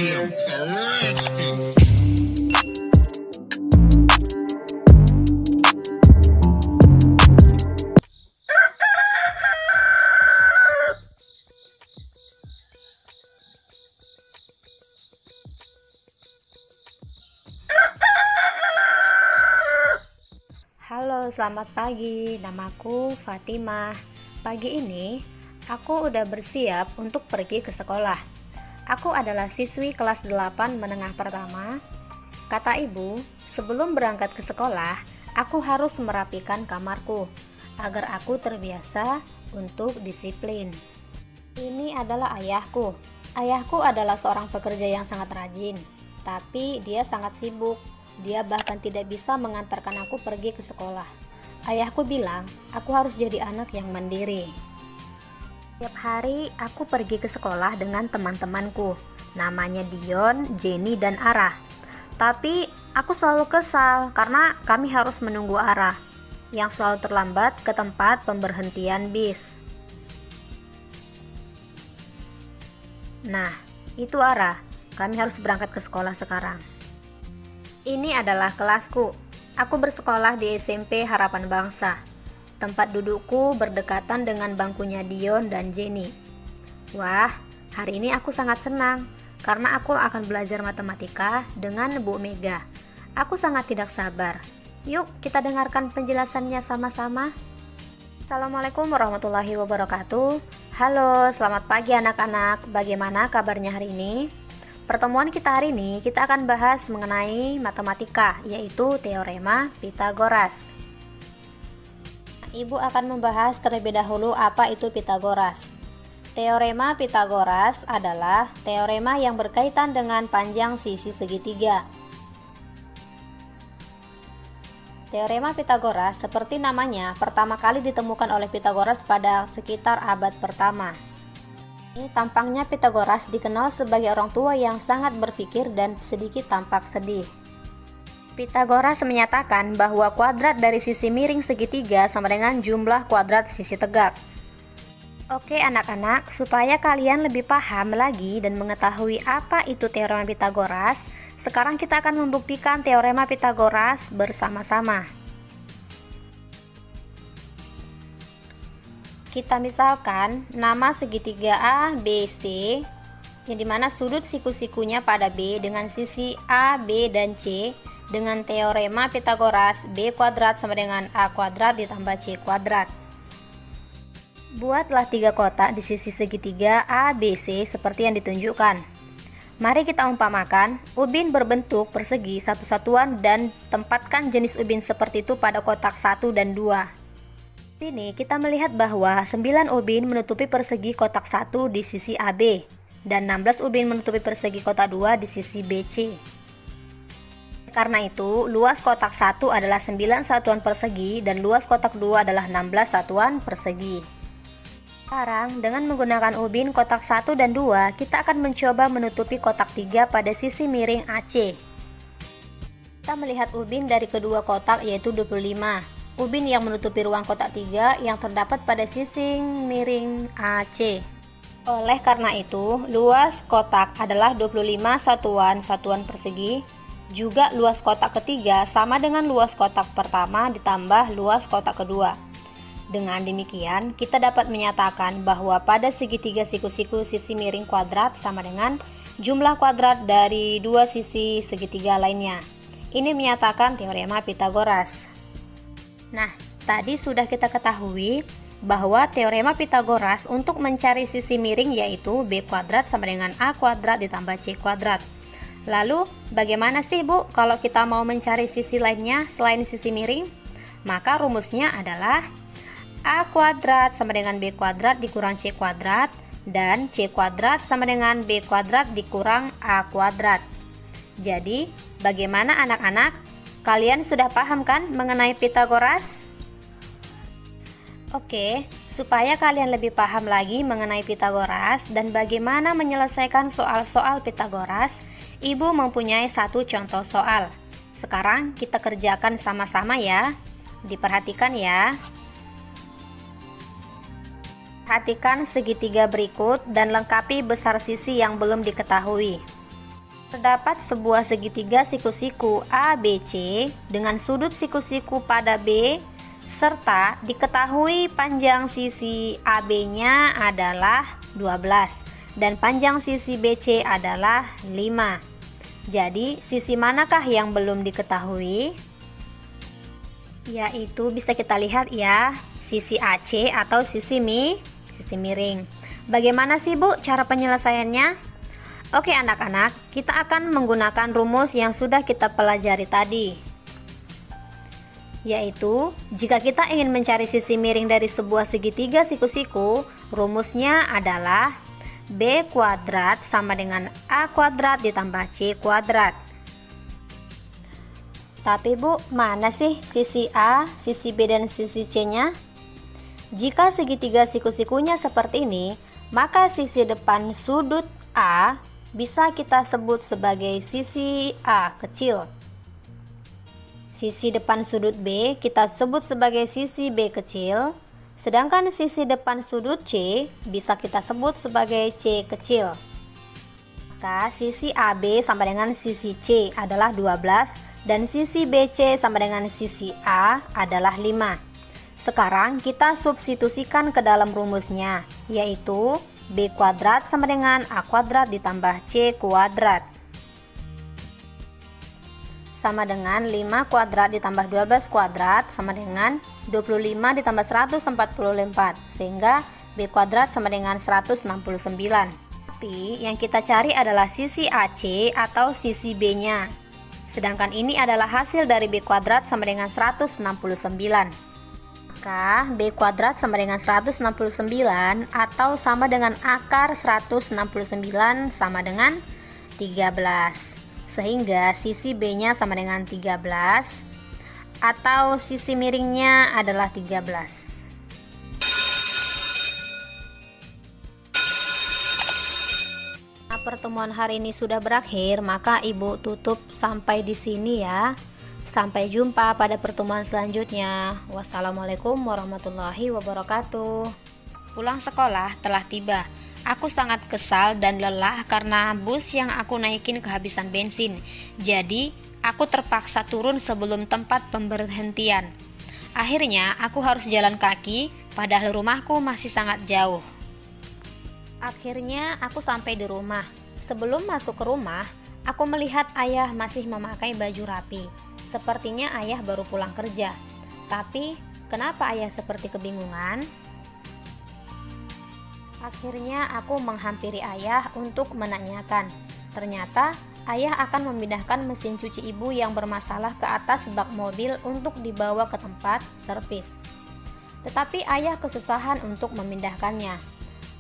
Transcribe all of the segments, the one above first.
Damn, it's a rich thing. Halo, selamat pagi. Namaku Fatimah. Pagi ini, aku udah bersiap untuk pergi ke sekolah. Aku adalah siswi kelas 8 menengah pertama. Kata ibu, sebelum berangkat ke sekolah, aku harus merapikan kamarku agar aku terbiasa untuk disiplin. Ini adalah ayahku. Ayahku adalah seorang pekerja yang sangat rajin, tapi dia sangat sibuk. Dia bahkan tidak bisa mengantarkan aku pergi ke sekolah. Ayahku bilang, aku harus jadi anak yang mandiri. Setiap hari aku pergi ke sekolah dengan teman-temanku. Namanya Dion, Jenny, dan Ara. Tapi aku selalu kesal karena kami harus menunggu Ara yang selalu terlambat ke tempat pemberhentian bis. Nah, itu Ara. Kami harus berangkat ke sekolah sekarang. Ini adalah kelasku. Aku bersekolah di SMP Harapan Bangsa. Tempat dudukku berdekatan dengan bangkunya Dion dan Jenny. Wah, hari ini aku sangat senang karena aku akan belajar matematika dengan Bu Mega. Aku sangat tidak sabar. Yuk kita dengarkan penjelasannya sama-sama. Assalamualaikum warahmatullahi wabarakatuh. Halo, selamat pagi anak-anak. Bagaimana kabarnya hari ini? Pertemuan kita hari ini kita akan bahas mengenai matematika, yaitu teorema Pitagoras. Ibu akan membahas terlebih dahulu apa itu Pitagoras. Teorema Pitagoras adalah teorema yang berkaitan dengan panjang sisi segitiga. Teorema Pitagoras seperti namanya pertama kali ditemukan oleh Pitagoras pada sekitar abad pertama. Tampangnya Pitagoras dikenal sebagai orang tua yang sangat berpikir dan sedikit tampak sedih. Pitagoras menyatakan bahwa kuadrat dari sisi miring segitiga sama dengan jumlah kuadrat sisi tegak. Oke anak-anak, supaya kalian lebih paham lagi dan mengetahui apa itu teorema Pitagoras, sekarang kita akan membuktikan teorema Pitagoras bersama-sama. Kita misalkan nama segitiga A, B, C yang dimana sudut siku-sikunya pada B dengan sisi A, B, dan C dengan teorema Pitagoras B kuadrat sama dengan A kuadrat ditambah C kuadrat. Buatlah 3 kotak di sisi segitiga A, B, C seperti yang ditunjukkan. Mari kita umpamakan ubin berbentuk persegi satu-satuan dan tempatkan jenis ubin seperti itu pada kotak 1 dan 2. Sini kita melihat bahwa 9 ubin menutupi persegi kotak 1 di sisi AB dan 16 ubin menutupi persegi kotak 2 di sisi BC. Karena itu, luas kotak 1 adalah 9 satuan persegi dan luas kotak 2 adalah 16 satuan persegi. Sekarang, dengan menggunakan ubin kotak 1 dan 2, kita akan mencoba menutupi kotak 3 pada sisi miring AC. Kita melihat ubin dari kedua kotak yaitu 25. Ubin yang menutupi ruang kotak 3 yang terdapat pada sisi miring AC. Oleh karena itu, luas kotak adalah 25 satuan persegi, juga luas kotak ketiga sama dengan luas kotak pertama ditambah luas kotak kedua. Dengan demikian, kita dapat menyatakan bahwa pada segitiga siku-siku sisi miring kuadrat sama dengan jumlah kuadrat dari dua sisi segitiga lainnya. Ini menyatakan teorema Pitagoras. Nah, tadi sudah kita ketahui bahwa teorema Pitagoras untuk mencari sisi miring yaitu B kuadrat sama dengan A kuadrat ditambah C kuadrat. Lalu, bagaimana sih Bu kalau kita mau mencari sisi lainnya selain sisi miring? Maka rumusnya adalah A kuadrat sama dengan B kuadrat dikurang C kuadrat dan C kuadrat sama dengan B kuadrat dikurang A kuadrat. Jadi, bagaimana anak-anak? Kalian sudah paham kan mengenai Pitagoras? Oke, supaya kalian lebih paham lagi mengenai Pitagoras dan bagaimana menyelesaikan soal-soal Pitagoras, Ibu mempunyai satu contoh soal. Sekarang kita kerjakan sama-sama ya. Diperhatikan ya. Perhatikan segitiga berikut dan lengkapi besar sisi yang belum diketahui. Terdapat sebuah segitiga siku-siku ABC dengan sudut siku-siku pada B, serta diketahui panjang sisi AB-nya adalah 12 dan panjang sisi BC adalah 5. Jadi, sisi manakah yang belum diketahui? Yaitu bisa kita lihat ya, sisi AC atau sisi miring. Bagaimana sih Bu cara penyelesaiannya? Oke anak-anak, kita akan menggunakan rumus yang sudah kita pelajari tadi. Yaitu, jika kita ingin mencari sisi miring dari sebuah segitiga siku-siku, rumusnya adalah B kuadrat sama dengan A kuadrat ditambah C kuadrat. Tapi Bu, mana sih sisi A, sisi B, dan sisi C-nya? Jika segitiga siku-sikunya seperti ini, maka sisi depan sudut A bisa kita sebut sebagai sisi A kecil. Sisi depan sudut B kita sebut sebagai sisi B kecil, sedangkan sisi depan sudut C bisa kita sebut sebagai C kecil. Maka sisi AB sama dengan sisi C adalah 12 dan sisi BC sama dengan sisi A adalah 5. Sekarang kita substitusikan ke dalam rumusnya, yaitu B kuadrat sama dengan A kuadrat ditambah C kuadrat sama dengan 5 kuadrat ditambah 12 kuadrat sama dengan 25 ditambah 144, sehingga B kuadrat sama dengan 169. Tapi yang kita cari adalah sisi AC atau sisi B-nya, sedangkan ini adalah hasil dari B kuadrat sama dengan 169. Maka B kuadrat sama dengan 169 atau sama dengan akar 169 sama dengan 13. Sehingga sisi B-nya sama dengan 13 atau sisi miringnya adalah 13. Nah, pertemuan hari ini sudah berakhir, maka Ibu tutup sampai di sini ya. Sampai jumpa pada pertemuan selanjutnya. Wassalamualaikum warahmatullahi wabarakatuh. Pulang sekolah telah tiba. Aku sangat kesal dan lelah karena bus yang aku naikin kehabisan bensin. Jadi, aku terpaksa turun sebelum tempat pemberhentian. Akhirnya, aku harus jalan kaki, padahal rumahku masih sangat jauh. Akhirnya, aku sampai di rumah. Sebelum masuk ke rumah, aku melihat ayah masih memakai baju rapi. Sepertinya ayah baru pulang kerja. Tapi, kenapa ayah seperti kebingungan? Akhirnya aku menghampiri ayah untuk menanyakan. Ternyata ayah akan memindahkan mesin cuci ibu yang bermasalah ke atas bak mobil untuk dibawa ke tempat servis. Tetapi ayah kesusahan untuk memindahkannya.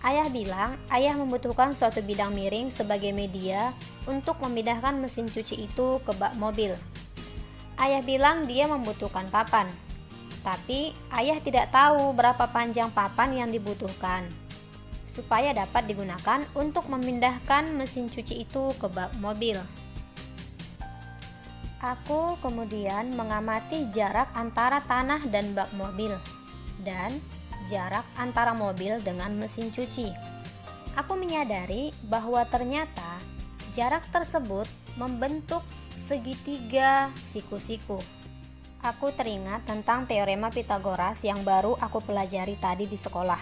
Ayah bilang ayah membutuhkan suatu bidang miring sebagai media untuk memindahkan mesin cuci itu ke bak mobil. Ayah bilang dia membutuhkan papan, tapi ayah tidak tahu berapa panjang papan yang dibutuhkan supaya dapat digunakan untuk memindahkan mesin cuci itu ke bak mobil. Aku kemudian mengamati jarak antara tanah dan bak mobil dan jarak antara mobil dengan mesin cuci. Aku menyadari bahwa ternyata jarak tersebut membentuk segitiga siku-siku. Aku teringat tentang teorema Pitagoras yang baru aku pelajari tadi di sekolah.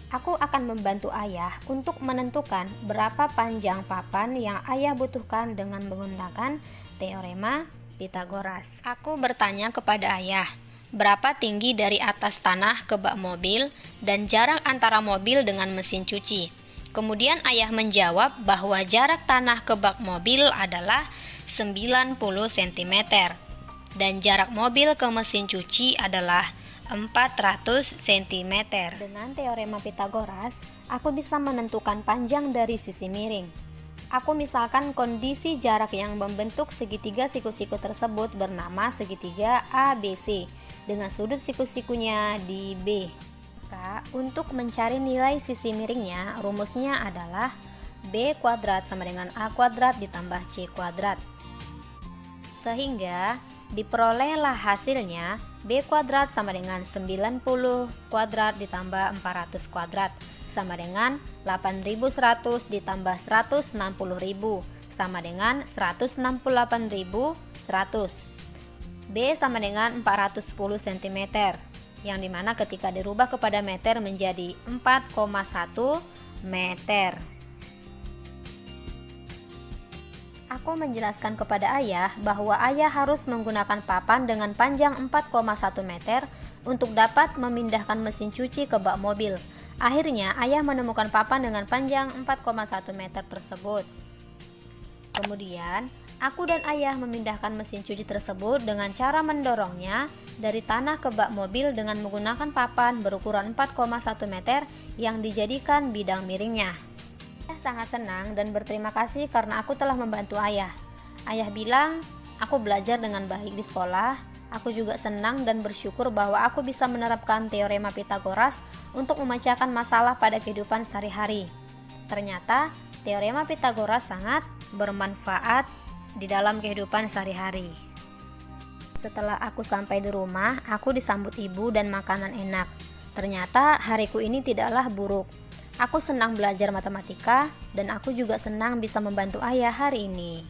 Aku akan membantu ayah untuk menentukan berapa panjang papan yang ayah butuhkan dengan menggunakan teorema Pitagoras. Aku bertanya kepada ayah, berapa tinggi dari atas tanah ke bak mobil dan jarak antara mobil dengan mesin cuci. Kemudian ayah menjawab bahwa jarak tanah ke bak mobil adalah 90 cm dan jarak mobil ke mesin cuci adalah 400 cm. Dengan teorema Pitagoras, aku bisa menentukan panjang dari sisi miring. Aku misalkan kondisi jarak yang membentuk segitiga siku-siku tersebut bernama segitiga ABC dengan sudut siku-sikunya di B. Maka untuk mencari nilai sisi miringnya, rumusnya adalah B kuadrat sama dengan A kuadrat ditambah C kuadrat. Sehingga diperolehlah hasilnya B kuadrat sama dengan 90 kuadrat ditambah 400 kuadrat sama dengan 8100 ditambah 160.000 sama dengan 168.100. B sama dengan 410 cm, yang dimana ketika dirubah kepada meter menjadi 4,1 meter. Aku menjelaskan kepada ayah bahwa ayah harus menggunakan papan dengan panjang 4,1 meter untuk dapat memindahkan mesin cuci ke bak mobil. Akhirnya ayah menemukan papan dengan panjang 4,1 meter tersebut. Kemudian aku dan ayah memindahkan mesin cuci tersebut dengan cara mendorongnya dari tanah ke bak mobil dengan menggunakan papan berukuran 4,1 meter yang dijadikan bidang miringnya. Ayah sangat senang dan berterima kasih karena aku telah membantu ayah. Ayah bilang, aku belajar dengan baik di sekolah. Aku juga senang dan bersyukur bahwa aku bisa menerapkan teorema Pitagoras untuk memecahkan masalah pada kehidupan sehari-hari. Ternyata, teorema Pitagoras sangat bermanfaat di dalam kehidupan sehari-hari. Setelah aku sampai di rumah, aku disambut ibu dan makanan enak. Ternyata hariku ini tidaklah buruk. Aku senang belajar matematika dan aku juga senang bisa membantu ayah hari ini.